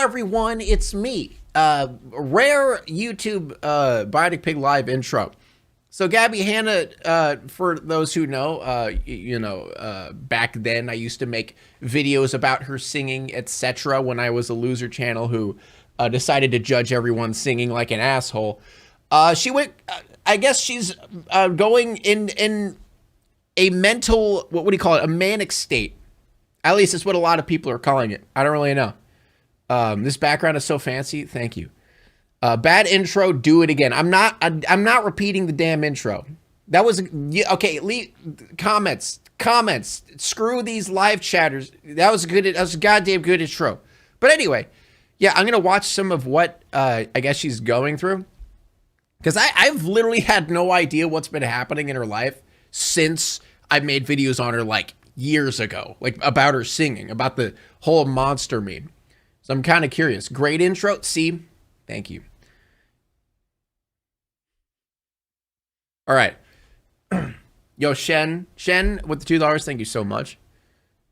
everyone, it's me. Rare YouTube Bionic Pig Live intro. So Gabbie Hanna, for those who know, back then I used to make videos about her singing, etc. when I was a loser channel who decided to judge everyone singing like an asshole. She went, I guess she's going in a mental, what do you call it, a manic state. At least it's what a lot of people are calling it. I don't really know. This background is so fancy. Thank you. Bad intro. Do it again. I'm not repeating the damn intro. That was okay. Leave comments. Screw these live chatters. That was good. That was a goddamn good intro. But anyway, yeah, I'm gonna watch some of what I guess she's going through, because I've literally had no idea what's been happening in her life since I made videos on her like years ago, like about her singing, about the whole monster meme. So I'm kind of curious. Great intro. See, thank you. All right. Yo, Shen with the $2. Thank you so much.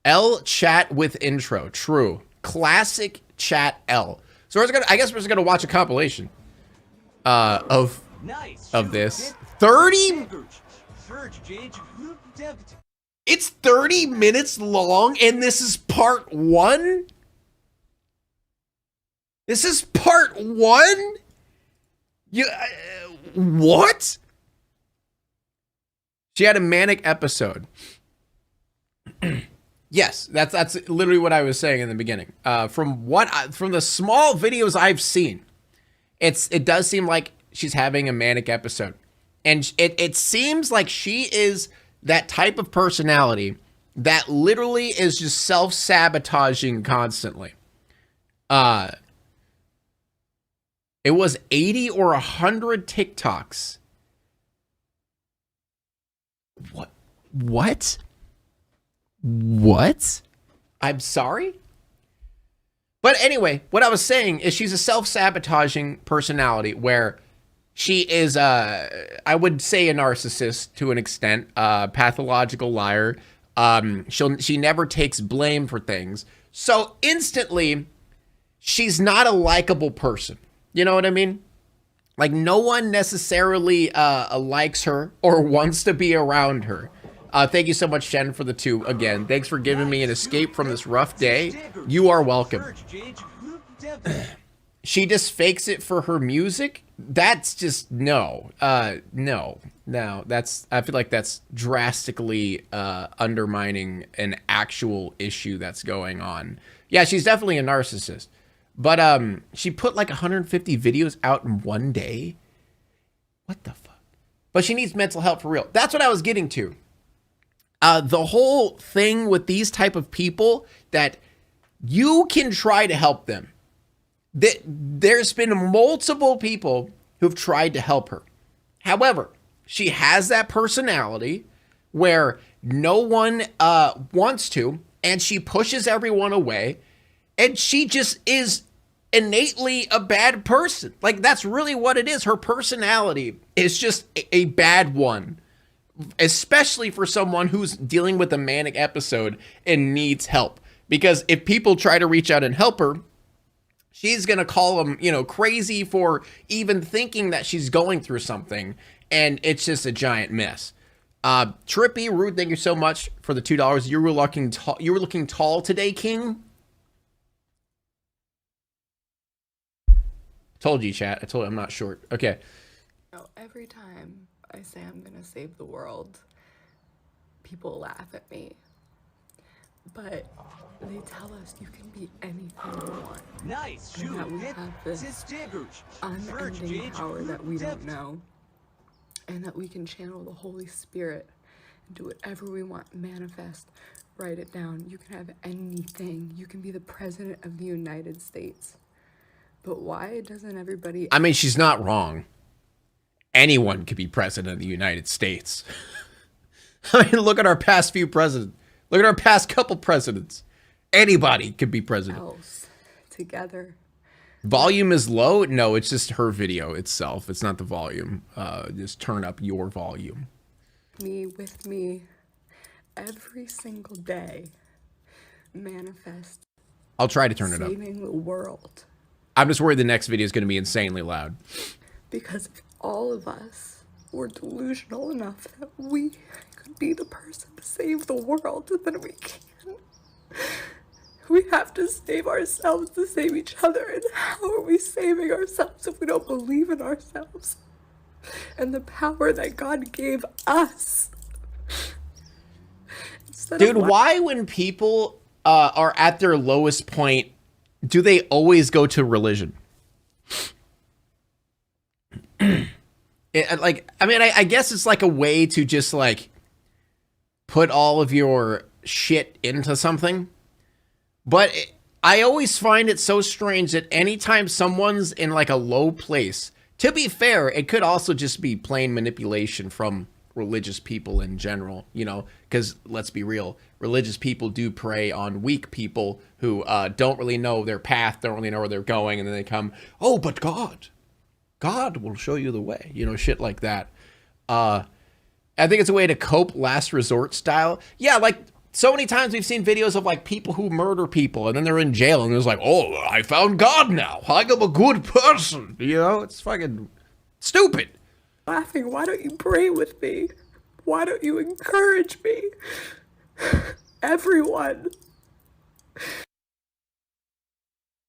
L chat with intro. True. Classic chat L. So I guess we're just gonna watch a compilation of this. 30. It's 30 minutes long, and this is part 1. This is part 1. What? She had a manic episode. Yes, that's literally what I was saying in the beginning. From the small videos I've seen, it does seem like she's having a manic episode, and it seems like she is that type of personality that literally is just self-sabotaging constantly. It was 80 or 100 TikToks. What? I'm sorry? But anyway, what I was saying is she's a self-sabotaging personality where she is, I would say, a narcissist to an extent, pathological liar. She never takes blame for things. So instantly, she's not a likable person. You know what I mean? Like, no one necessarily likes her or wants to be around her. Thank you so much, Shen, for the 2 again. Thanks for giving me an escape from this rough day. You are welcome. She just fakes it for her music? That's just, no. No. I feel like that's drastically undermining an actual issue that's going on. Yeah, she's definitely a narcissist. But she put like 150 videos out in one day. What the fuck? But she needs mental help for real. That's what I was getting to. The whole thing with these type of people, that you can try to help them. There's been multiple people who've tried to help her. However, she has that personality where no one wants to, and she pushes everyone away. And she just is innately a bad person. Like, that's really what it is. Her personality is just a bad one, especially for someone who's dealing with a manic episode and needs help. Because if people try to reach out and help her, she's going to call them, crazy for even thinking that she's going through something. And it's just a giant mess. Trippy, Rude, thank you so much for the $2. You were looking tall today, King. Told you, chat. I told you I'm not short. Okay. Every time I say I'm gonna save the world, people laugh at me. But they tell us you can be anything you want. Nice. And that we have this unending power that we don't know. And that we can channel the Holy Spirit and do whatever we want, manifest, write it down. You can have anything. You can be the President of the United States. But why doesn't everybody... I mean, she's not wrong. Anyone could be president of the United States. I mean, look at our past few presidents. Look at our past couple presidents. Anybody could be president. Else together. Volume is low? No, it's just her video itself. It's not the volume. Just turn up your volume. Me with me every single day. Manifest I'll try to turn it up. Saving the world. I'm just worried the next video is going to be insanely loud. Because if all of us were delusional enough that we could be the person to save the world, then we can. We have to save ourselves to save each other. And how are we saving ourselves if we don't believe in ourselves and the power that God gave us? Dude, why when people are at their lowest point, do they always go to religion? I guess it's like a way to just like put all of your shit into something. But I always find it so strange that anytime someone's in like a low place, to be fair, it could also just be plain manipulation from religious people in general, you know, because let's be real, religious people do prey on weak people who don't really know their path, don't really know where they're going, and then they come, oh, but God will show you the way, you know, shit like that. I think it's a way to cope, last resort style. Yeah, like so many times we've seen videos of like people who murder people and then they're in jail and it's like, oh, I found God now. I'm a good person. You know, it's fucking stupid. Laughing, why don't you pray with me? Why don't you encourage me? Everyone.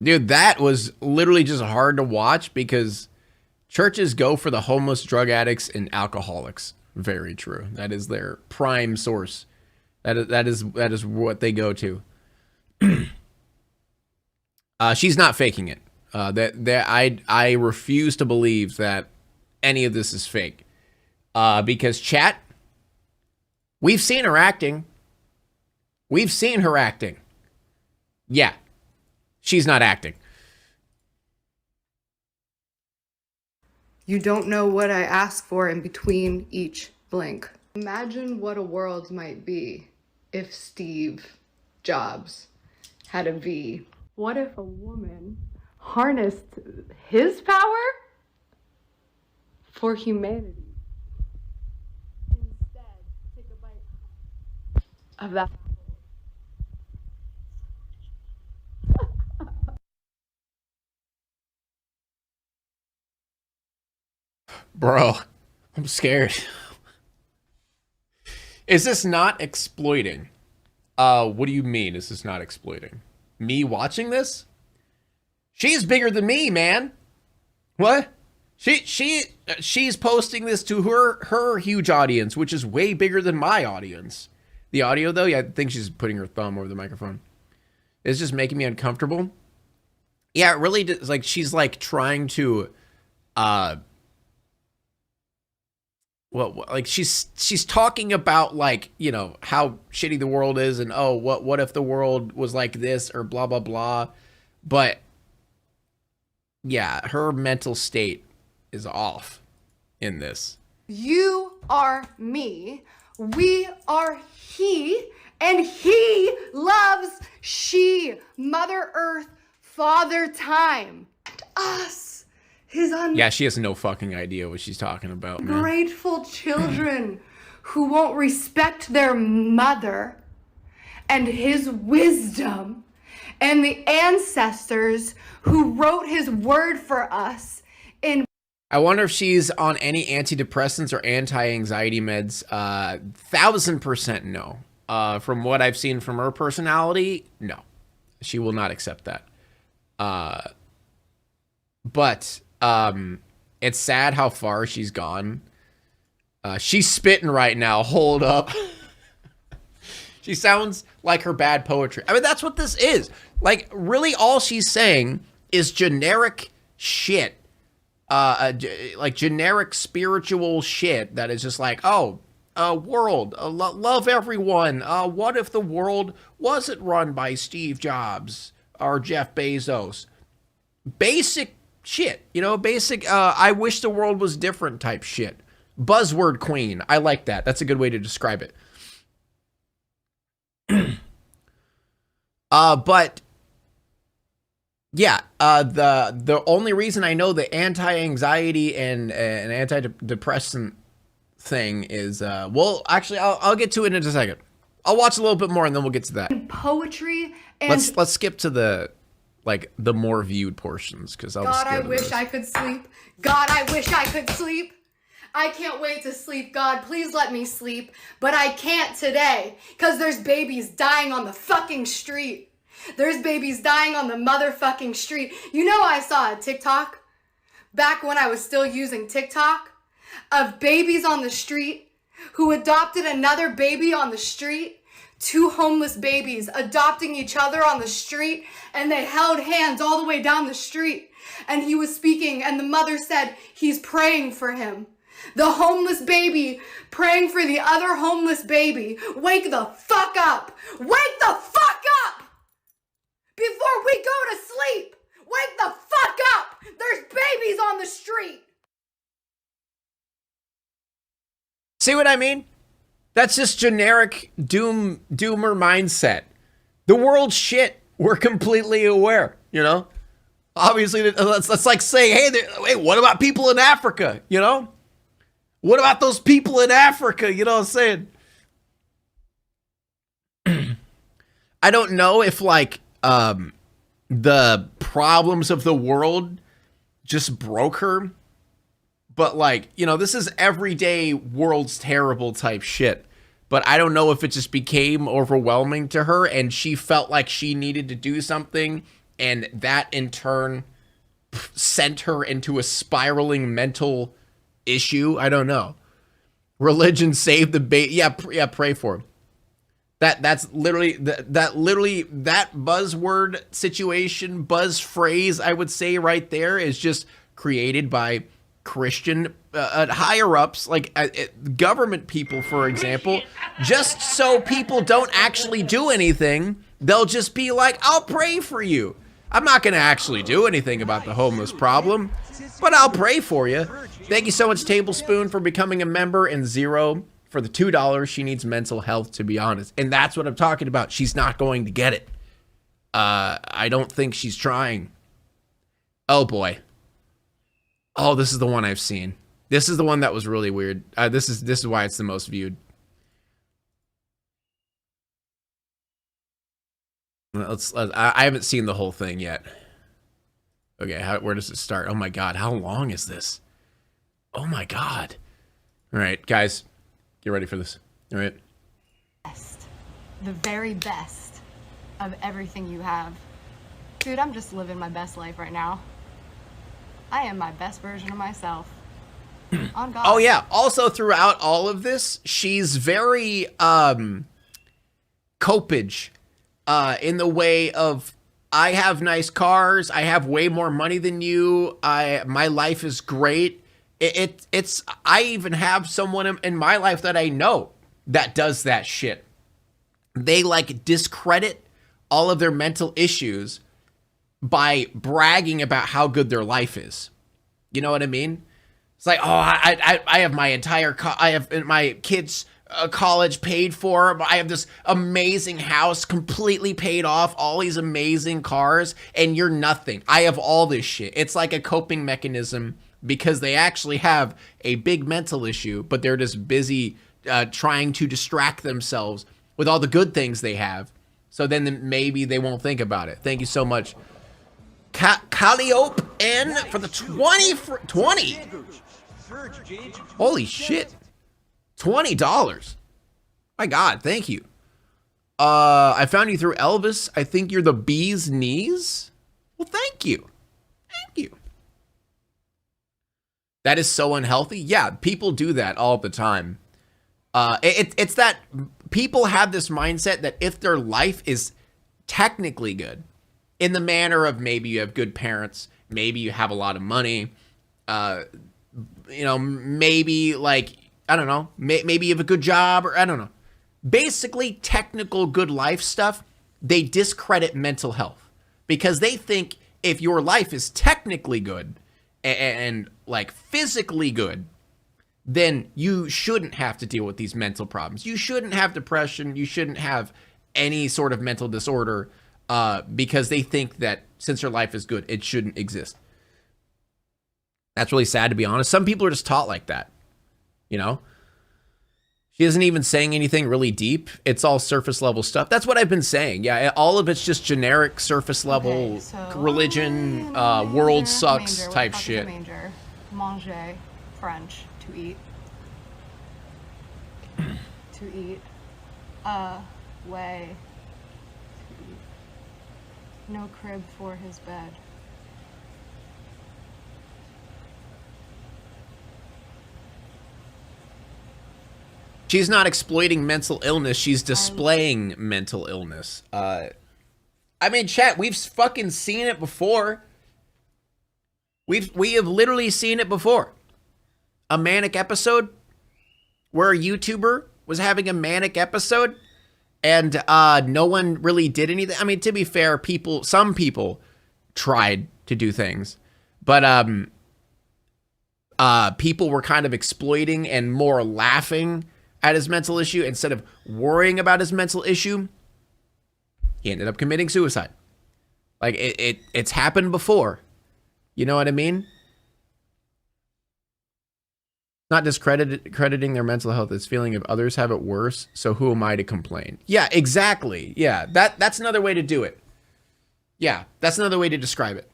Dude, that was literally just hard to watch because churches go for the homeless, drug addicts, and alcoholics. Very true. That is their prime source. That is what they go to. She's not faking it. I refuse to believe that any of this is fake. Because chat, we've seen her acting. We've seen her acting. Yeah, she's not acting. You don't know what I ask for in between each blink. Imagine what a world might be if Steve Jobs had a V. What if a woman harnessed his power for humanity? Instead, take a bite of that. Bro, I'm scared. Is this not exploiting? What do you mean is this not exploiting? Me watching this? She's bigger than me, man. What? She's posting this to her huge audience, which is way bigger than my audience. The audio though, yeah, I think she's putting her thumb over the microphone. It's just making me uncomfortable. Yeah, it really does, like she's like trying to well, like she's talking about like, you know, how shitty the world is and oh, what if the world was like this or blah blah blah. But yeah, her mental state is off in this. You are me, we are he, and he loves she, Mother Earth, Father Time, and us. Yeah, she has no fucking idea what she's talking about, man. Ungrateful children who won't respect their mother and his wisdom and the ancestors who wrote his word for us in. I wonder if she's on any antidepressants or anti-anxiety meds. 1000% no. From what I've seen from her personality, no. She will not accept that. But it's sad how far she's gone. She's spitting right now. Hold up. She sounds like her bad poetry. I mean, that's what this is. Like, really all she's saying is generic shit. Like generic spiritual shit that is just like, oh, world, love everyone. What if the world wasn't run by Steve Jobs or Jeff Bezos? Basic shit, you know, basic, I wish the world was different type shit. Buzzword queen. I like that. That's a good way to describe it. But yeah, the only reason I know the anti-anxiety and an antidepressant thing is, well, actually, I'll get to it in a second. I'll watch a little bit more and then we'll get to that. Poetry And let's skip to the more viewed portions, because I'll God, just I go to wish those. I could sleep. God, I wish I could sleep. I can't wait to sleep. God, please let me sleep. But I can't today, because there's babies dying on the fucking street. There's babies dying on the motherfucking street. You know, I saw a TikTok back when I was still using TikTok of babies on the street who adopted another baby on the street. Two homeless babies adopting each other on the street, and they held hands all the way down the street. And he was speaking, and the mother said he's praying for him. The homeless baby praying for the other homeless baby. Wake the fuck up! Wake the fuck up! Before we go to sleep! Wake the fuck up! There's babies on the street! See what I mean? That's just generic doomer mindset. The world's shit. We're completely aware, you know? Obviously, that's like saying, hey, what about people in Africa, you know? What about those people in Africa, you know what I'm saying? I don't know if, like, the problems of the world just broke her. But, like, you know, this is everyday world's terrible type shit. But I don't know if it just became overwhelming to her and she felt like she needed to do something. And that, in turn, sent her into a spiraling mental issue. I don't know. Religion saved the baby. Yeah, pray for him. That's literally, that buzzword situation, buzz phrase, I would say right there, is just created by Christian higher ups, like government people, for example, just so people don't actually do anything. They'll just be like, I'll pray for you. I'm not going to actually do anything about the homeless problem, but I'll pray for you. Thank you so much, Tablespoon, for becoming a member, and Zero for the $2. She needs mental health, to be honest. And that's what I'm talking about. She's not going to get it. I don't think she's trying. Oh boy. Oh, this is the one I've seen. This is the one that was really weird. This is why it's the most viewed. I haven't seen the whole thing yet. Okay, where does it start? Oh my god, how long is this? Oh my god. All right, guys, get ready for this. All right. Best. The very best of everything you have. Dude, I'm just living my best life right now. I am my best version of myself. On God. Oh yeah. Also, throughout all of this, she's very copage in the way of, I have nice cars, I have way more money than you, my life is great. It's I even have someone in my life that I know that does that shit. They like discredit all of their mental issues by bragging about how good their life is. You know what I mean? It's like, oh, I have my entire, I have my kids' college paid for. I have this amazing house completely paid off, all these amazing cars, and you're nothing. I have all this shit. It's like a coping mechanism because they actually have a big mental issue, but they're just busy trying to distract themselves with all the good things they have. So then maybe they won't think about it. Thank you so much. Calliope N for the 20 for 20. Holy shit. $20. My god, thank you. I found you through Elvis. I think you're the bee's knees. Well, thank you. Thank you. That is so unhealthy. Yeah, people do that all the time. It's that people have this mindset that if their life is technically good, in the manner of maybe you have good parents, maybe you have a lot of money, you know, maybe like, I don't know, maybe you have a good job, or I don't know. Basically, technical good life stuff, they discredit mental health because they think if your life is technically good and like physically good, then you shouldn't have to deal with these mental problems. You shouldn't have depression. You shouldn't have any sort of mental disorder because they think that since your life is good, it shouldn't exist. That's really sad, to be honest. Some people are just taught like that, you know? She isn't even saying anything really deep. It's all surface level stuff. That's what I've been saying. Yeah, all of it's just generic surface level religion, world sucks type shit. Manger, manger, French, to eat. To eat. Way. To eat. No crib for his bed. She's not exploiting mental illness. She's displaying mental illness. I mean, chat, we've fucking seen it before. We have literally seen it before. A manic episode where a YouTuber was having a manic episode and no one really did anything. I mean, to be fair, some people tried to do things, but people were kind of exploiting and more laughing at his mental issue instead of worrying about his mental issue. He ended up committing suicide. Like it's happened before. You know what I mean? Not discrediting their mental health, it's feeling if others have it worse, so who am I to complain? Yeah, exactly. Yeah, that's another way to do it. Yeah, that's another way to describe it.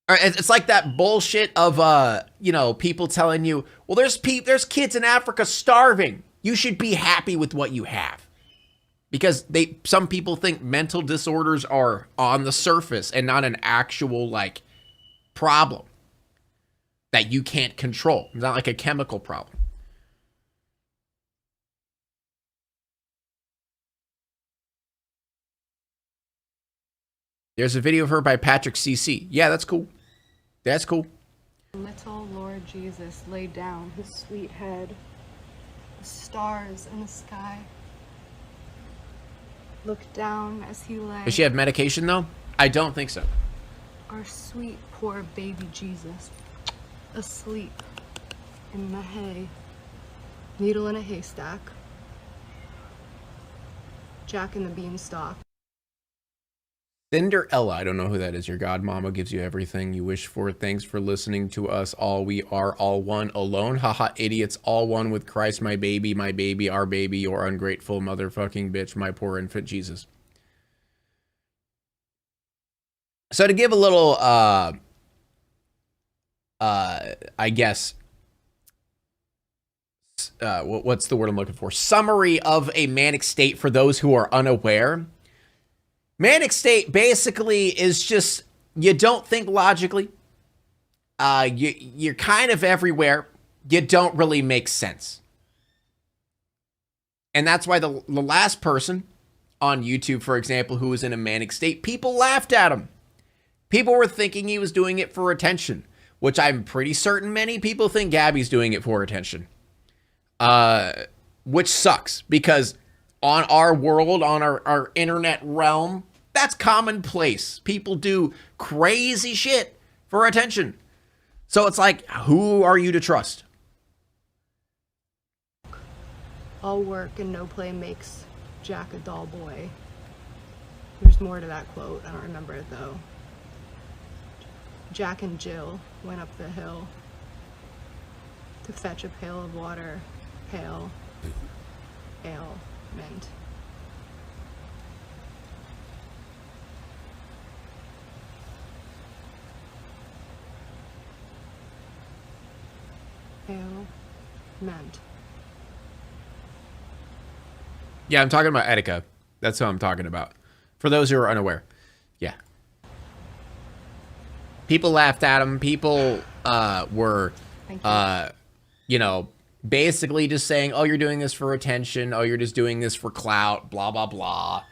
It's like that bullshit of people telling you, well, there's kids in Africa starving. You should be happy with what you have. Because some people think mental disorders are on the surface and not an actual like problem that you can't control. It's not like a chemical problem. There's a video of her by Patrick CC. Yeah, that's cool. That's cool. Little Lord Jesus laid down his sweet head, the stars in the sky. Looked down as he lay. Does she have medication though? I don't think so. Our sweet poor baby Jesus, asleep in the hay, needle in a haystack, Jack in the beanstalk. Cinderella, I don't know who that is. Your godmama gives you everything you wish for. Thanks for listening to us all. We are all one alone. Haha, idiots, all one with Christ, my baby, our baby, your ungrateful motherfucking bitch, my poor infant Jesus. So to give a little, I guess, what's the word I'm looking for? Summary of a manic state for those who are unaware. Manic state basically is just, you don't think logically. You're kind of everywhere. You don't really make sense. And that's why the last person on YouTube, for example, who was in a manic state, people laughed at him. People were thinking he was doing it for attention, which I'm pretty certain many people think Gabbie's doing it for attention. Which sucks because on our world, on our internet realm, that's commonplace. People do crazy shit for attention. So it's like, who are you to trust? All work and no play makes Jack a dull boy. There's more to that quote. I don't remember it though. Jack and Jill went up the hill to fetch a pail of water, pale, ailment. Ailment. Yeah, I'm talking about Etika. That's who I'm talking about. For those who are unaware. Yeah. People laughed at him. People were, basically just saying, oh, you're doing this for attention. Oh, you're just doing this for clout, blah, blah, blah.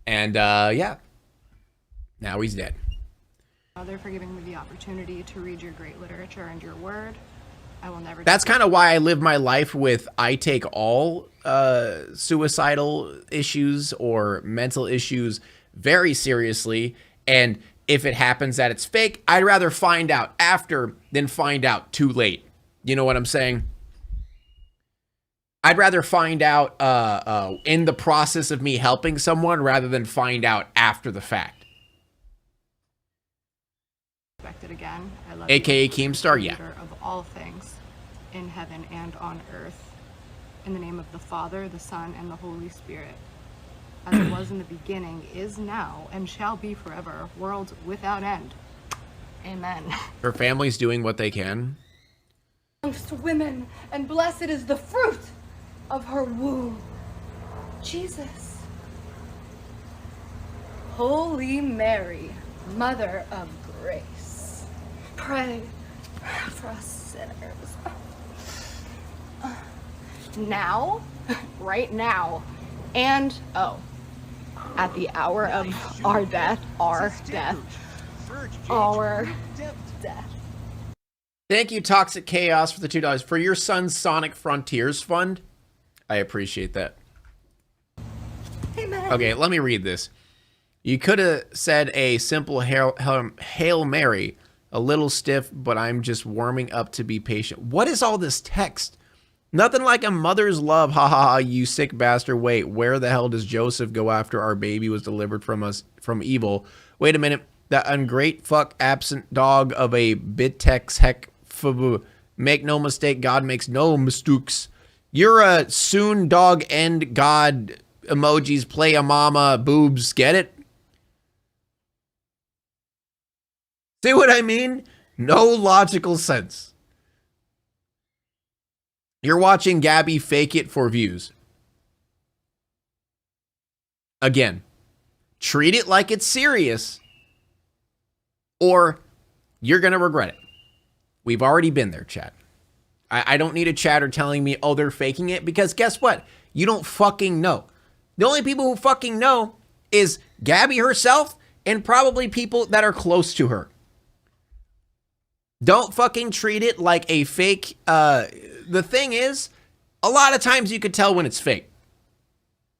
And, yeah. Now he's dead. Father, for giving me the opportunity to read your great literature and your word. I will never. That's kind of why I live my life with I take all suicidal issues or mental issues very seriously. And if it happens that it's fake, I'd rather find out after than find out too late. You know what I'm saying? I'd rather find out in the process of me helping someone rather than find out after the fact. Again. I love AKA you, Keemstar, yeah. Of all things. in heaven and on earth. In the name of the Father, the Son, and the Holy Spirit. As it was in the beginning, is now, and shall be forever, world without end. Amen. Her family's doing what they can. Amongst women, and blessed is the fruit of her womb, Jesus. Holy Mary, Mother of Grace, pray for us sinners. Now, right now, and at the hour of our death, our death. Thank you, Toxic Chaos, for the $2 for your son's Sonic Frontiers fund. I appreciate that. Amen. Okay, let me read this. You could have said a simple Hail Mary, a little stiff, but I'm just warming up to be patient. What is all this text? Nothing like a mother's love. Ha ha ha, you sick bastard. Wait, where the hell does Joseph go after our baby was delivered from us from evil? Wait a minute. That ungreat fuck absent dog of a Bitex heck. Make no mistake, God makes no mistakes. You're a soon dog end God emojis play a mama boobs. Get it? See what I mean? No logical sense. You're watching Gabbie fake it for views. Again, treat it like it's serious, or you're going to regret it. We've already been there, chat. I don't need a chatter telling me, oh, they're faking it, because guess what? You don't fucking know. The only people who fucking know is Gabbie herself and probably people that are close to her. Don't fucking treat it like a fake. The thing is, a lot of times you could tell when it's fake.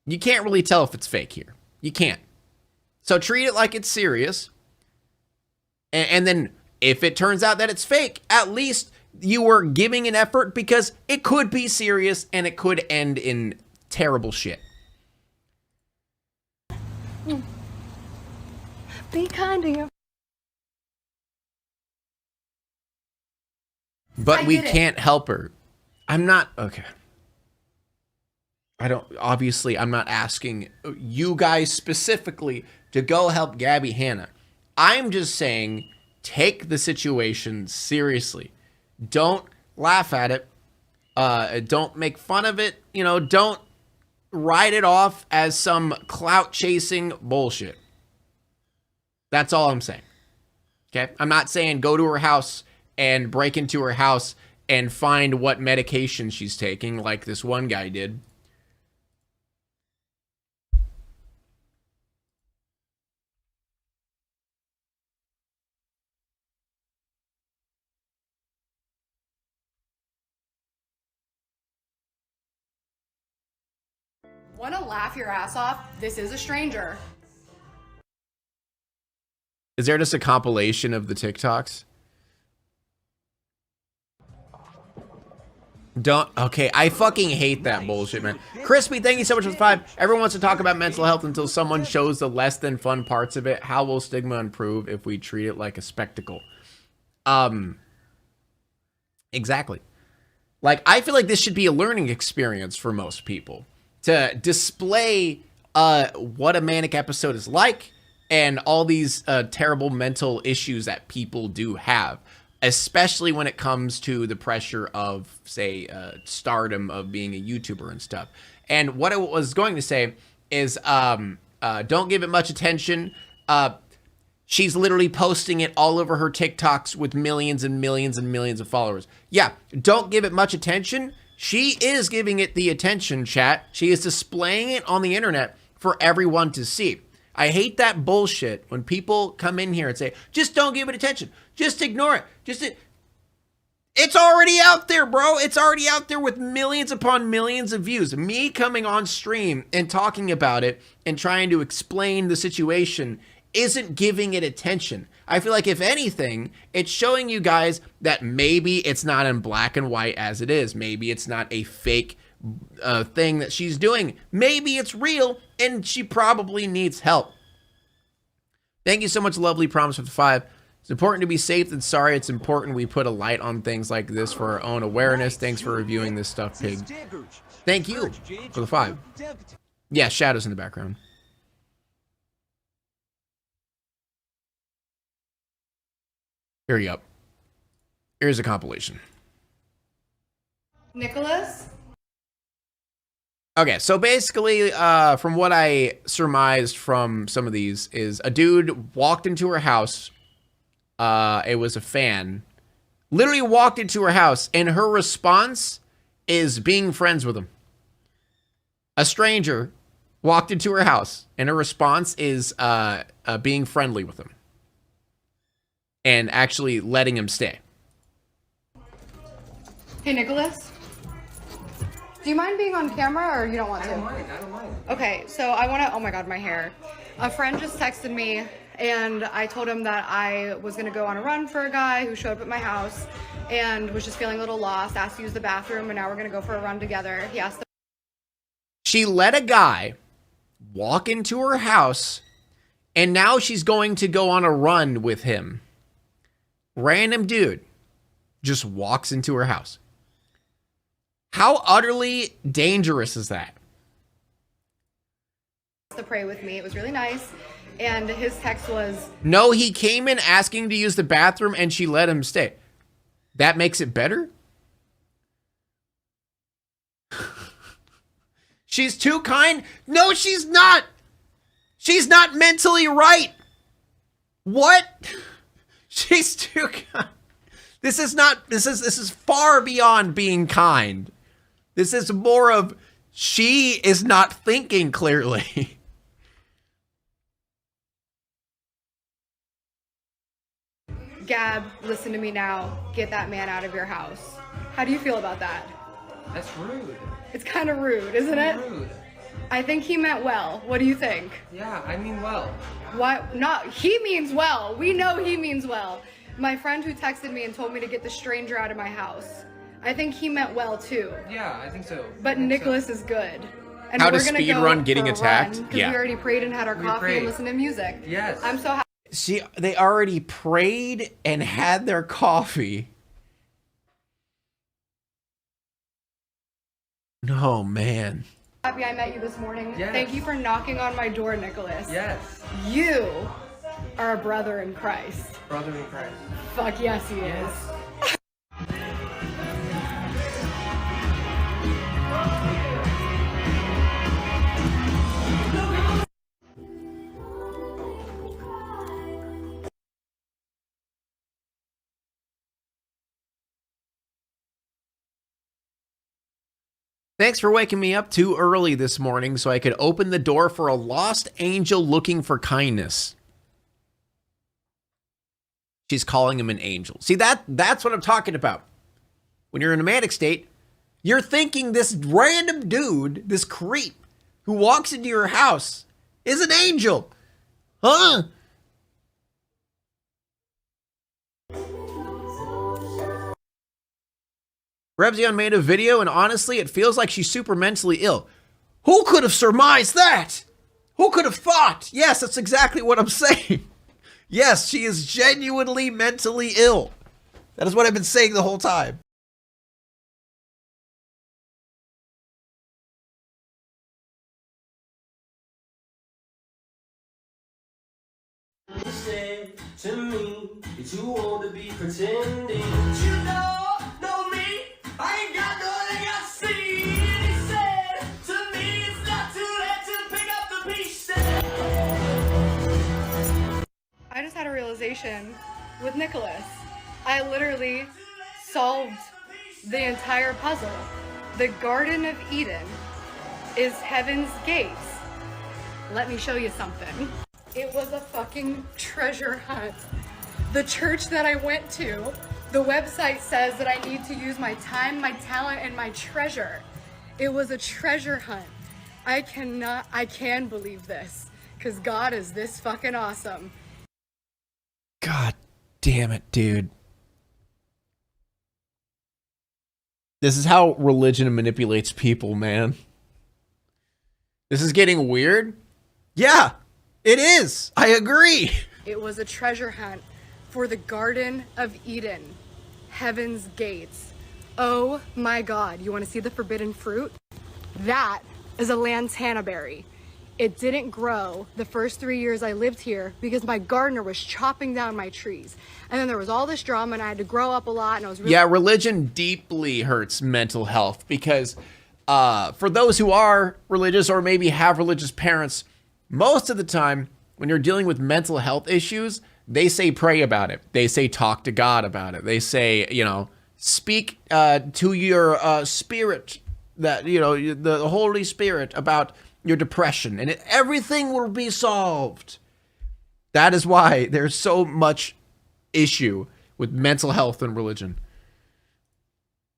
You can't really tell if it's fake here. You can't. So treat it like it's serious. And then if it turns out that it's fake, at least you were giving an effort, because it could be serious and it could end in terrible shit. Be kind to your. But we can't help her. I'm not, okay. Obviously, I'm not asking you guys specifically to go help Gabbie Hanna. I'm just saying, take the situation seriously. Don't laugh at it. Don't make fun of it. You know, don't write it off as some clout chasing bullshit. That's all I'm saying. Okay? I'm not saying go to her house and break into her house and find what medication she's taking, like this one guy did. Wanna laugh your ass off? This is a stranger. Is there just a compilation of the TikToks? Okay, I fucking hate that bullshit, man. Crispy, thank you so much for the 5. Everyone wants to talk about mental health until someone shows the less than fun parts of it. How will stigma improve if we treat it like a spectacle? Exactly. Like, I feel like this should be a learning experience for most people. To display what a manic episode is like and all these terrible mental issues that people do have. Especially when it comes to the pressure of, say, stardom of being a YouTuber and stuff. And what I was going to say is, don't give it much attention. She's literally posting it all over her TikToks with millions and millions and millions of followers. Yeah, don't give it much attention. She is giving it the attention, chat. She is displaying it on the internet for everyone to see. I hate that bullshit when people come in here and say, just don't give it attention. Just ignore it. It's already out there, bro. It's already out there with millions upon millions of views. Me coming on stream and talking about it and trying to explain the situation isn't giving it attention. I feel like if anything, it's showing you guys that maybe it's not in black and white as it is. Maybe it's not a fake thing that she's doing. Maybe it's real and she probably needs help. Thank you so much, Lovely Promise, for the 5. It's important to be safe than sorry. It's important we put a light on things like this for our own awareness. Thanks for reviewing this stuff, Pig. Thank you for the 5. Yeah, shadows in the background. Here you go. Here's a compilation. Nicholas? Okay, so basically, from what I surmised from some of these, is a dude walked into her house. It was a fan. Literally walked into her house, and her response is being friends with him. A stranger walked into her house, and her response is being friendly with him. And actually letting him stay. Hey, Nicholas? Do you mind being on camera, or you don't want to? I don't mind. Okay, so I want to, oh my God, my hair. A friend just texted me, and I told him that I was going to go on a run for a guy who showed up at my house and was just feeling a little lost, asked to use the bathroom, and now we're going to go for a run together. He asked. She let a guy walk into her house, and now she's going to go on a run with him. Random dude just walks into her house. How utterly dangerous is that? To pray with me. It was really nice. And his text was, No, he came in asking to use the bathroom and she let him stay. That makes it better? She's too kind? No, she's not. She's not mentally right. What? She's too kind. This is far beyond being kind. This is more of she is not thinking clearly. Gab, listen to me now. Get that man out of your house. How do you feel about that? That's rude. It's kind of rude, isn't it? Rude. I think he meant well. What do you think? Yeah, I mean well. What? Not, he means well. We know he means well. My friend who texted me and told me to get the stranger out of my house. I think he meant well too. Yeah, I think so. But Nicholas is good. And How to we're gonna speed go run getting for a attacked? run, 'cause Yeah. we already prayed and had our coffee prayed. and listened to music. Yes. I'm so happy. They already prayed and had their coffee. Oh, man. Happy I met you this morning. Yes. Thank you for knocking on my door, Nicholas. Yes. You are a brother in Christ. Brother in Christ. Fuck yes, he is. Yes. Thanks for waking me up too early this morning so I could open the door for a lost angel looking for kindness. She's calling him an angel. See, that's what I'm talking about. When you're in a manic state, you're thinking this random dude, this creep, who walks into your house is an angel. Huh? Rebzion made a video, and honestly, it feels like she's super mentally ill. Who could have surmised that? Who could have thought? Yes, that's exactly what I'm saying. Yes, she is genuinely mentally ill. That is what I've been saying the whole time. You said to me that you want to be pretending. But you know me. I ain't got nothing else to see. And he said to me it's not too late to pick up the pieces. I just had a realization with Nicholas. I literally solved the entire puzzle. The Garden of Eden is heaven's gates. Let me show you something. It was a fucking treasure hunt. The church that I went to, the website says that I need to use my time, my talent, and my treasure. It was a treasure hunt. I can believe this, because God is this fucking awesome. God damn it, dude. This is how religion manipulates people, man. This is getting weird. Yeah, it is. I agree. It was a treasure hunt for the Garden of Eden, heaven's gates. Oh my God, you wanna see the forbidden fruit? That is a lantana berry. It didn't grow the first 3 years I lived here because my gardener was chopping down my trees. And then there was all this drama and I had to grow up a lot and I was really— Yeah, religion deeply hurts mental health because for those who are religious or maybe have religious parents, most of the time when you're dealing with mental health issues, they say pray about it. They say talk to God about it. They say, you know, speak to your spirit, that, you know, the Holy Spirit about your depression, and everything will be solved. That is why there's so much issue with mental health and religion.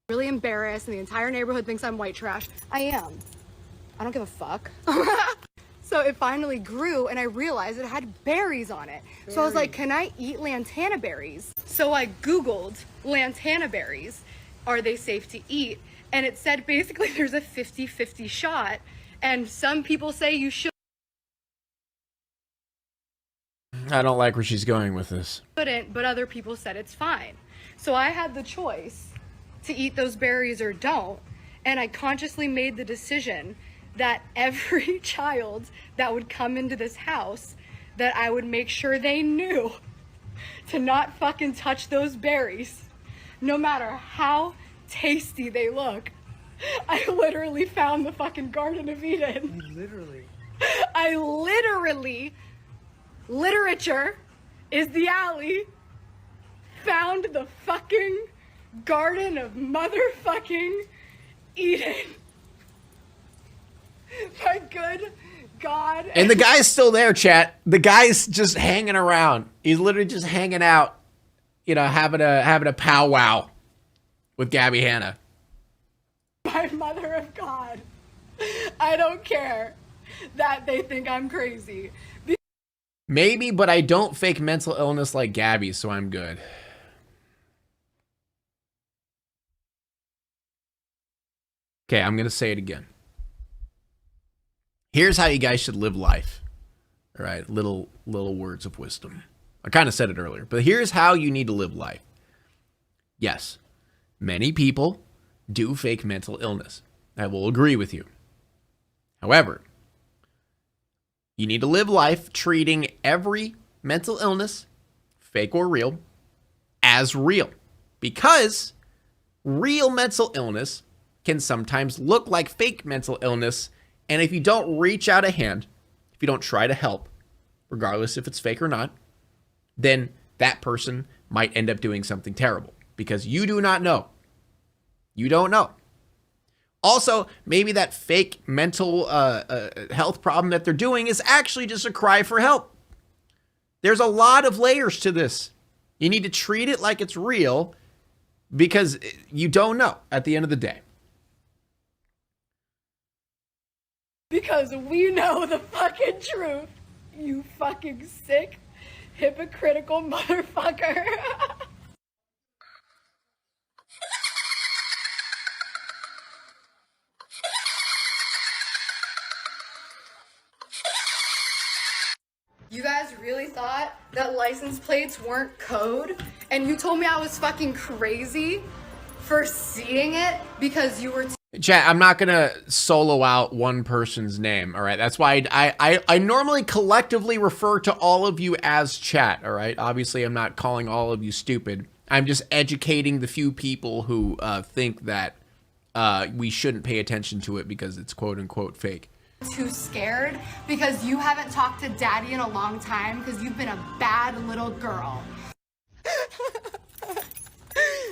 really embarrassed and the entire neighborhood thinks I'm white trash. I am. I don't give a fuck. So it finally grew and I realized it had berries on it. So I was like, can I eat lantana berries? So I Googled lantana berries. Are they safe to eat? And it said basically there's a 50-50 shot. And some people say you shouldn't, I don't like where she's going with this. but other people said it's fine. So I had the choice to eat those berries or don't. And I consciously made the decision that every child that would come into this house, that I would make sure they knew to not fucking touch those berries, no matter how tasty they look. I literally found the fucking Garden of Eden. I literally, literature is the alley, found the fucking Garden of motherfucking Eden. My good God. And the guy's still there, chat. The guy's just hanging around. He's literally just hanging out, you know, having a powwow with Gabbie Hanna. My mother of God. I don't care that they think I'm crazy. Maybe, but I don't fake mental illness like Gabbie, so I'm good. Okay, I'm gonna say it again. Here's how you guys should live life. All right, little words of wisdom. I kind of said it earlier, but here's how you need to live life. Yes, many people do fake mental illness. I will agree with you. However, you need to live life treating every mental illness, fake or real, as real. Because real mental illness can sometimes look like fake mental illness. And if you don't reach out a hand, if you don't try to help, regardless if it's fake or not, then that person might end up doing something terrible because you do not know. You don't know. Also, maybe that fake mental health problem that they're doing is actually just a cry for help. There's a lot of layers to this. You need to treat it like it's real because you don't know at the end of the day. Because we know the fucking truth, you fucking sick, hypocritical motherfucker. You guys really thought that license plates weren't code? And you told me I was fucking crazy for seeing it because you were Chat, I'm not gonna solo out one person's name, all right? That's why I normally collectively refer to all of you as chat, all right? Obviously, I'm not calling all of you stupid. I'm just educating the few people who think that we shouldn't pay attention to it because it's quote-unquote fake. too scared because you haven't talked to daddy in a long time because you've been a bad little girl.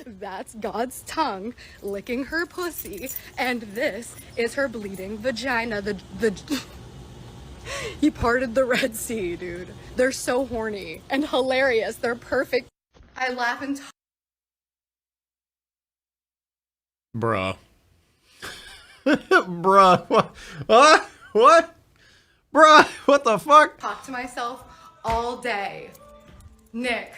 That's God's tongue licking her pussy, and this is her bleeding vagina. He parted the Red Sea, dude. They're so horny and hilarious. They're perfect. I laugh and talk. Bruh. Bruh. What? Huh? What? Bruh, what the fuck? Talk to myself all day. Nick,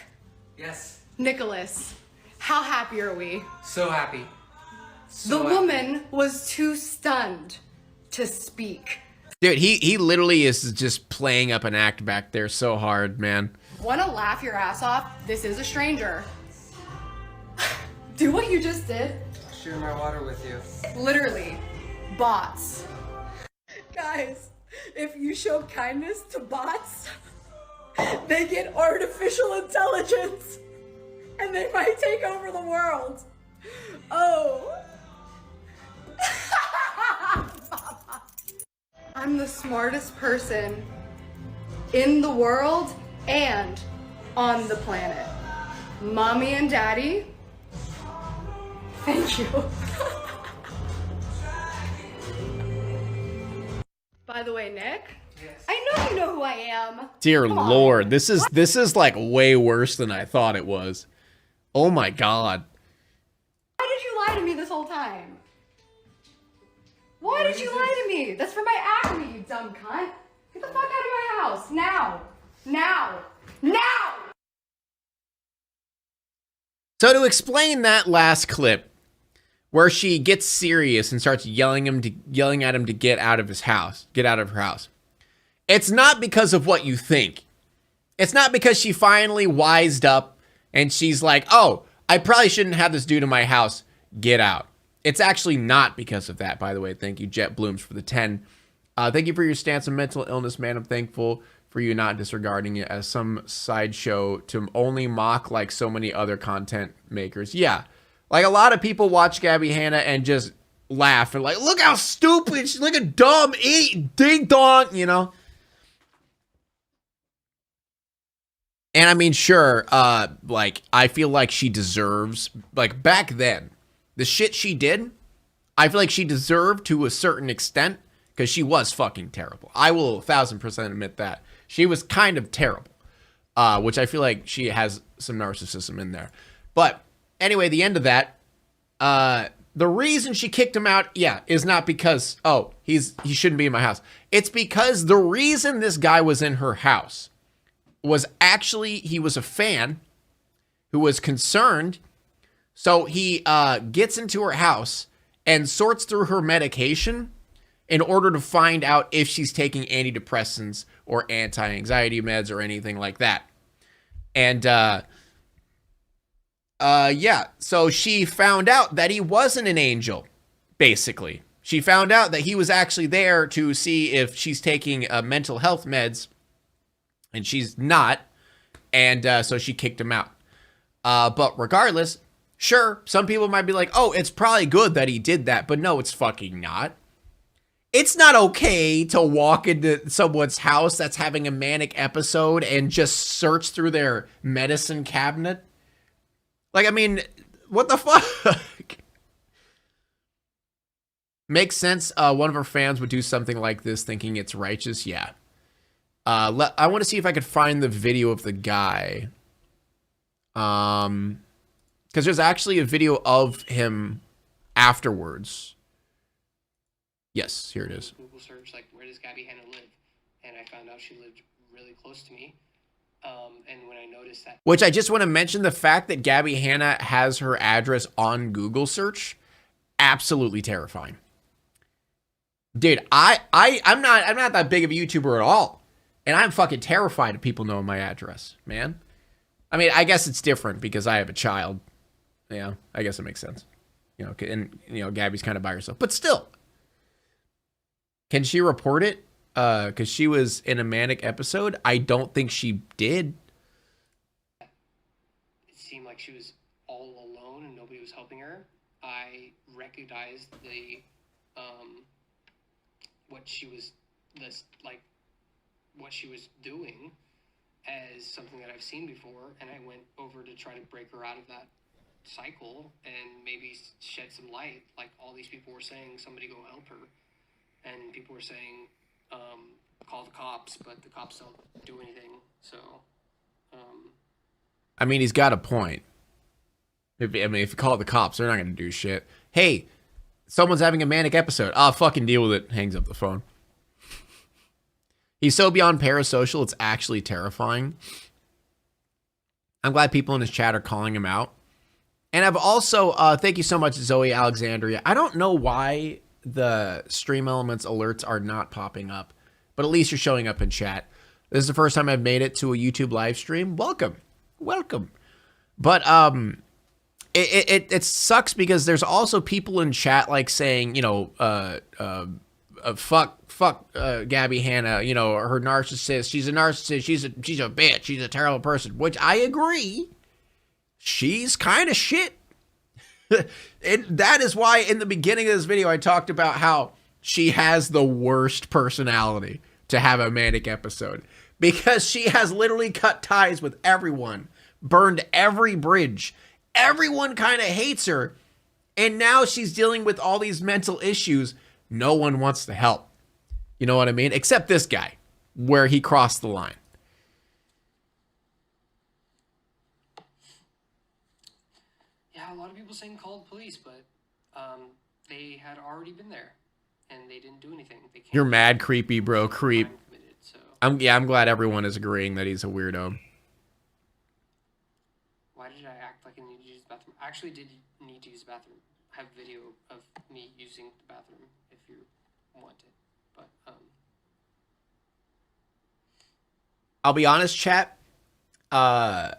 Yes. Nicholas, how happy are we? So happy. The So happy. woman was too stunned to speak. Dude, he literally is just playing up an act back there so hard, man. Want to laugh your ass off? This is a stranger. Do what you just did. I'll share my water with you. Literally. Bots. Guys, if you show kindness to bots, they get artificial intelligence and they might take over the world. Oh. I'm the smartest person in the world and on the planet. Mommy and Daddy, thank you. By the way, Nick, Yes. I know you know who I am. Dear Come on. Lord, this is like way worse than I thought it was. Oh my God. Why did you lie to me this whole time? Why did you lie to me? That's for my acne, you dumb cunt. Get the fuck out of my house. Now. Now. Now! So to explain that last clip, where she gets serious and starts yelling at him to get out of his house, get out of her house. It's not because of what you think. It's not because she finally wised up and she's like, oh, I probably shouldn't have this dude in my house. Get out. It's actually not because of that, by the way. Thank you, Jet Blooms, for the 10. Thank you for your stance on mental illness, man. I'm thankful for you not disregarding it as some sideshow to only mock like so many other content makers. Yeah. Like a lot of people watch Gabbie Hanna and just laugh and like, look how stupid, she's like a dumb idiot, ding dong, you know? And I mean, sure, like, I feel like she deserves, like, back then, the shit she did, I feel like she deserved to a certain extent, because she was fucking terrible. I will 1000% admit that. She was kind of terrible, which I feel like she has some narcissism in there. But anyway, the end of that, the reason she kicked him out, yeah, is not because, oh, he shouldn't be in my house. It's because the reason this guy was in her house was actually he was a fan who was concerned. So he gets into her house and sorts through her medication in order to find out if she's taking antidepressants or anti-anxiety meds or anything like that. And yeah, so she found out that he wasn't an angel, basically. She found out that he was actually there to see if she's taking mental health meds, and she's not. And so she kicked him out. But regardless, sure, some people might be like, oh, it's probably good that he did that. But no, it's fucking not. It's not okay to walk into someone's house that's having a manic episode and just search through their medicine cabinet. Like, I mean, what the fuck? Makes sense. One of our fans would do something like this thinking it's righteous. Yeah. I want to see if I could find the video of the guy. Because there's actually a video of him afterwards. Yes, here it is. Google search, like, where does Gabbie Hanna live? And I found out she lived really close to me. And when I noticed that... Which I just want to mention the fact that Gabbie Hanna has her address on Google search. Absolutely terrifying. Dude, I'm not that big of a YouTuber at all. And I'm fucking terrified of people knowing my address, man. I mean, I guess it's different because I have a child. Yeah, I guess it makes sense. You know, and, you know, Gabbie's kind of by herself. But still. Can she report it? Because she was in a manic episode? I don't think she did. It seemed like she was all alone and nobody was helping her. I recognized the, what she was doing as something that I've seen before, and I went over to try to break her out of that cycle and maybe shed some light. Like, all these people were saying, somebody go help her, and people were saying, call the cops, but the cops don't do anything. So, I mean, he's got a point. If you call the cops, they're not going to do shit. Hey, someone's having a manic episode. I'll fucking deal with it. Hangs up the phone. He's so beyond parasocial, it's actually terrifying. I'm glad people in his chat are calling him out. And I've also, thank you so much, Zoe Alexandria. I don't know why the Stream Elements alerts are not popping up, but at least you're showing up in chat. This is the first time I've made it to a YouTube live stream. Welcome. But it sucks because there's also people in chat like saying, you know, fuck Gabbie Hanna, you know, her narcissist. She's a narcissist. She's a bitch. She's a terrible person, which I agree. She's kind of shit. That is why in the beginning of this video, I talked about how she has the worst personality to have a manic episode, because she has literally cut ties with everyone, burned every bridge. Everyone kind of hates her. And now she's dealing with all these mental issues. No one wants to help. You know what I mean? Except this guy, where he crossed the line. Yeah, a lot of people saying call the police, but they had already been there, and they didn't do anything. They can't. You're mad creepy, bro. Creep. Committed, so. I'm glad everyone is agreeing that he's a weirdo. Why did I act like I needed to use the bathroom? I actually did need to use the bathroom. I have video of me using the bathroom if you want it. But I'll be honest, chat. I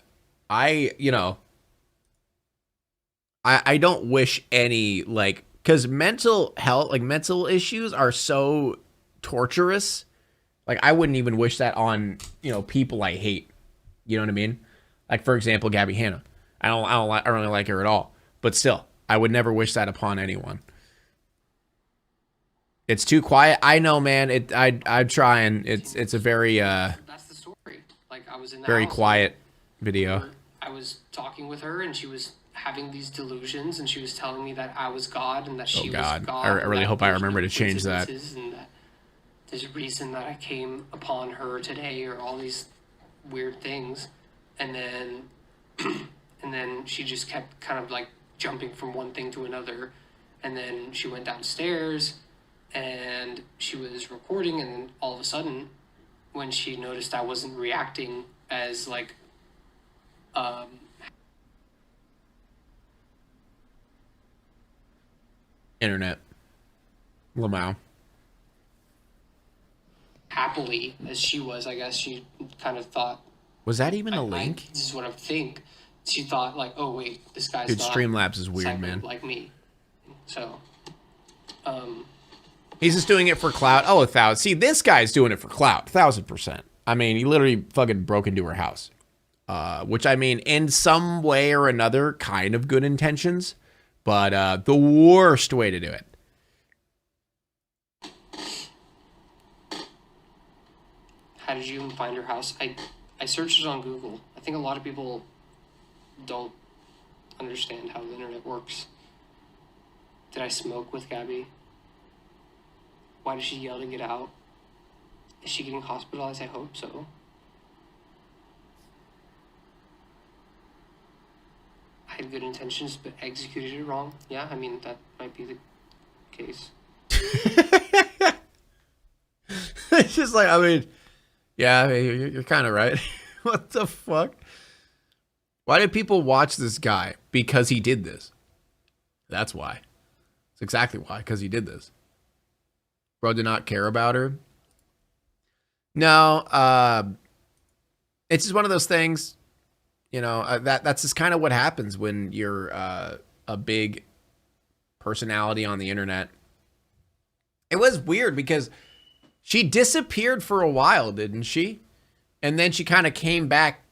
don't wish any, like, because mental health, like mental issues are so torturous. Like, I wouldn't even wish that on, you know, people I hate. You know what I mean? Like, for example, Gabbie Hanna. I don't really like her at all. But still, I would never wish that upon anyone. It's too quiet. I know, man. I'm trying. It's a very that's the story. Like, I was in the very house, quiet video. I was talking with her, and she was having these delusions, and she was telling me that I was God and that she was God. I really hope I remember to change that. And that there's a reason that I came upon her today, or all these weird things. And then and then she just kept kind of like jumping from one thing to another. And then she went downstairs and she was recording, and then all of a sudden, when she noticed I wasn't reacting as like Internet. Lamau. happily as she was, I guess she kind of thought, Was that even a link? this is what I think. She thought like, oh wait, this guy's Dude, not Streamlabs is weird, psycho man. like me. So He's just doing it for clout. Oh, 1,000. See, this guy's doing it for clout. 1,000%. I mean, he literally fucking broke into her house. Which, I mean, in some way or another, kind of good intentions. But the worst way to do it. how did you even find her house? I searched it on Google. I think a lot of people don't understand how the internet works. Did I smoke with Gabbie? Why did she yell to get out? Is she getting hospitalized? I hope so. I had good intentions, but executed it wrong. Yeah, I mean, that might be the case. It's just like, I mean, yeah, I mean, you're kind of right. What the fuck? Why did people watch this guy? Because he did this. That's why. That's exactly why, because he did this. Bro did not care about her. No, it's just one of those things, you know, that's just kind of what happens when you're a big personality on the internet. It was weird because she disappeared for a while, didn't she? And then she kind of came back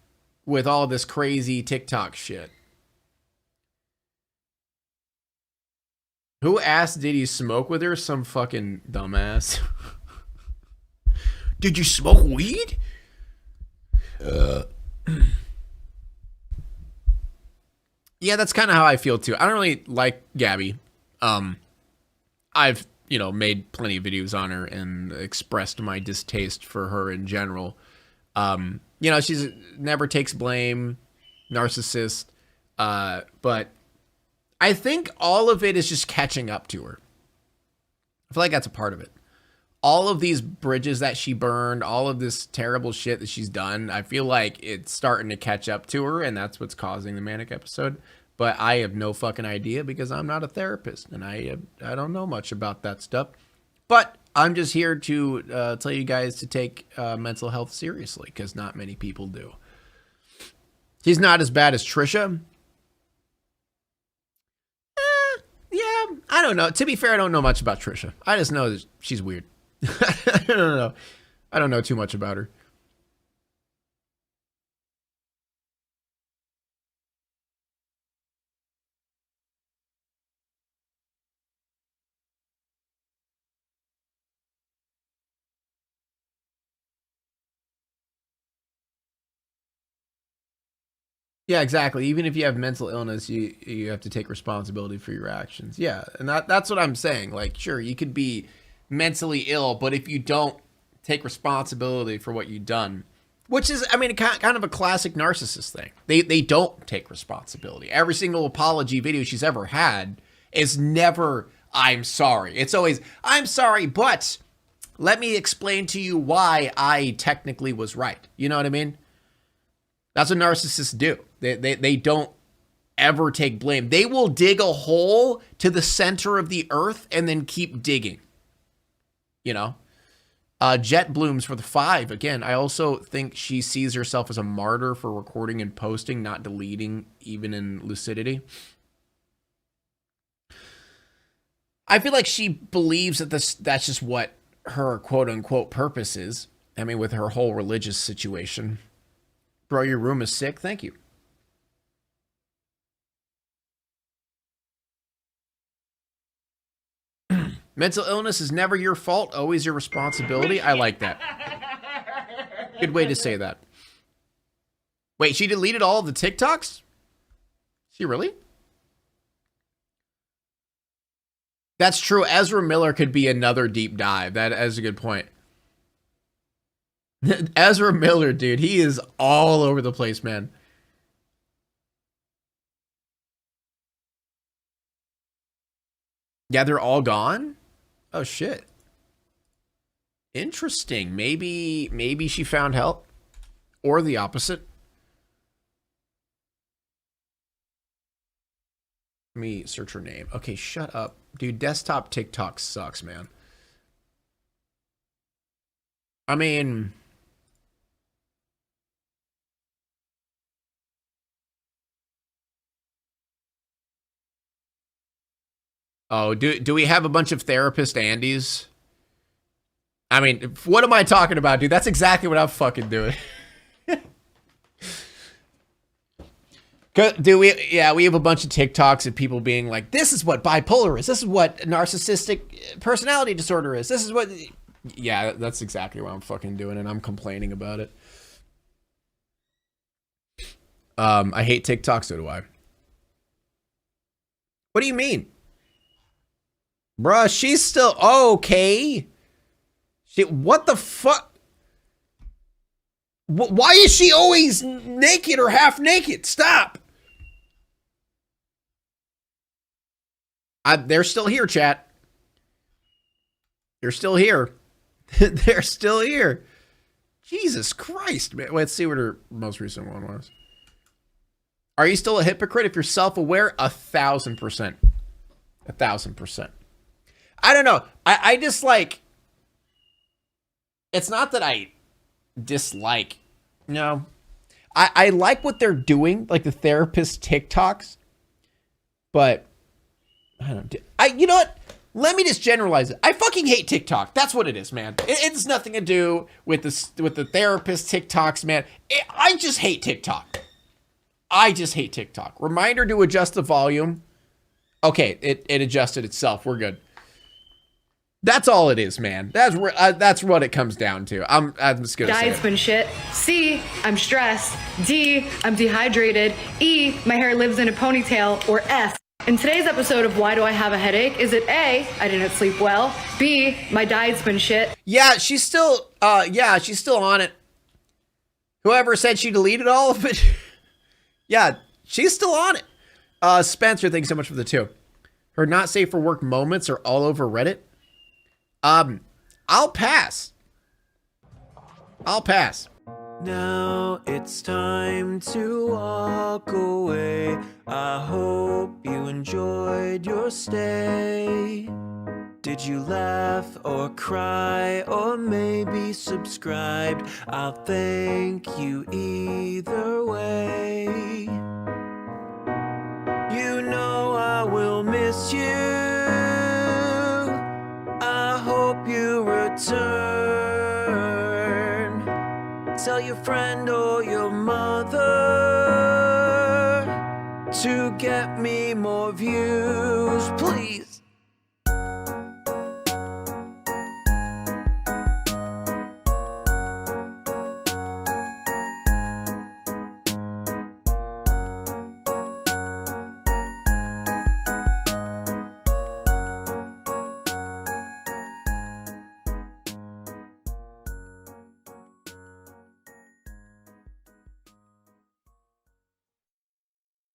with all this crazy TikTok shit. Who asked, did you smoke with her? Some fucking dumbass. Did you smoke weed? Yeah, that's kind of how I feel too. I don't really like Gabbie. I've, you know, made plenty of videos on her and expressed my distaste for her in general. You know, she's never takes blame, narcissist. But I think all of it is just catching up to her. I feel like that's a part of it. All of these bridges that she burned, all of this terrible shit that she's done, I feel like it's starting to catch up to her, and that's what's causing the manic episode. But I have no fucking idea because I'm not a therapist, and I don't know much about that stuff. But I'm just here to tell you guys to take mental health seriously, because not many people do. She's not as bad as Trisha. Yeah, I don't know. To be fair, I don't know much about Trisha. I just know that she's weird. I don't know. I don't know too much about her. Yeah, exactly. Even if you have mental illness, you have to take responsibility for your actions. Yeah, and that's what I'm saying. Like, sure, you could be mentally ill, but if you don't take responsibility for what you've done, which is, I mean, kind of a classic narcissist thing. They don't take responsibility. Every single apology video she's ever had is never, I'm sorry. It's always, I'm sorry, but let me explain to you why I technically was right. You know what I mean? That's what narcissists do. They don't ever take blame. They will dig a hole to the center of the earth and then keep digging. You know? Jet Blooms for the 5. Again, I also think she sees herself as a martyr for recording and posting, not deleting, even in lucidity. I feel like she believes that that's just what her quote-unquote purpose is. I mean, with her whole religious situation. Bro, your room is sick. Thank you. Mental illness is never your fault, always your responsibility. I like that. Good way to say that. Wait, she deleted all of the TikToks? She really? That's true. Ezra Miller could be another deep dive. That is a good point. Ezra Miller, dude, he is all over the place, man. Yeah, they're all gone? Oh, shit. Interesting. Maybe she found help. Or the opposite. Let me search her name. Okay, shut up. Dude, desktop TikTok sucks, man. I mean... Oh, do we have a bunch of therapist Andys? I mean, what am I talking about, dude? That's exactly what I'm fucking doing. Do we? Yeah, we have a bunch of TikToks of people being like, "This is what bipolar is. This is what narcissistic personality disorder is. This is what." Yeah, that's exactly what I'm fucking doing, and I'm complaining about it. I hate TikTok. So do I. What do you mean? Bruh, she's still okay. What the fuck? Why is she always naked or half naked? Stop. They're still here, chat. They're still here. They're still here. Jesus Christ, man. Let's see what her most recent one was. Are you still a hypocrite if you're self-aware? 1,000%. 1,000%. I don't know. I just like... It's not that I dislike... No. I like what they're doing, like the therapist TikToks. But... I don't... You know what? Let me just generalize it. I fucking hate TikTok. That's what it is, man. It's nothing to do with the therapist TikToks, man. I just hate TikTok. I just hate TikTok. Reminder to adjust the volume. Okay, it adjusted itself. We're good. That's all it is, man. That's what it comes down to. I'm just gonna say. Diet's been shit. C, I'm stressed. D, I'm dehydrated. E, my hair lives in a ponytail. Or F. In today's episode of Why Do I Have a Headache, is it A, I didn't sleep well, B, my diet's been shit. Yeah, she's still on it. Whoever said she deleted all of it, yeah, she's still on it. Spencer, thanks so much for the 2. Her not safe for work moments are all over Reddit. I'll pass. Now it's time to walk away. I hope you enjoyed your stay. Did you laugh or cry? cry or maybe subscribed. I'll thank you either way. You know I will miss you. I hope you return. Tell your friend or your mother to get me more views, please.